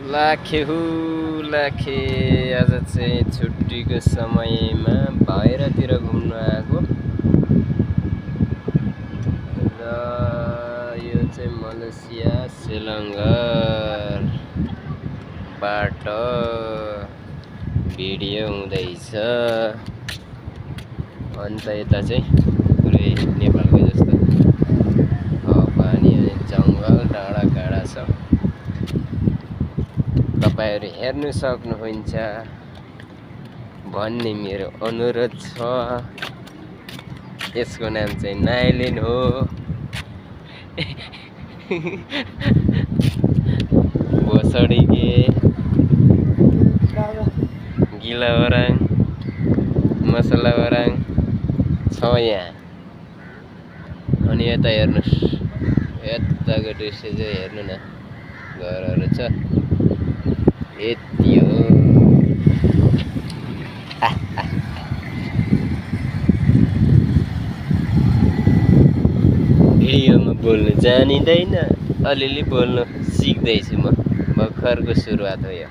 लाखे हु लाखे आज चाहिँ छुट्टीको समयमा बाहिरतिर घुम्न आएको र यो चाहिँ मलेसिया श्रीलङ्काबाट भिडियो हुँदैछ। अन्त यता चाहिँ पुरै नेपालको जस्तो हावापानी अनि जङ्गल डाँडाकाँडा छ। तपाईहरु हेर्नु सक्नुहुन्छ भन्ने मेरो अनुरोध छ। यसको नाम चाहिँ नाइलिन हो। भोसडीके गिला ओराङ मसला ओराङ छ यहाँ। अनि यता हेर्नुस्, यताको दृश्य चाहिँ हेर्नु न, घरहरू छ यति हो। भिडियोमा बोल्नु जानिँदैन, अलिअलि बोल्नु सिक्दैछु म। भर्खरको सुरुवात हो यो।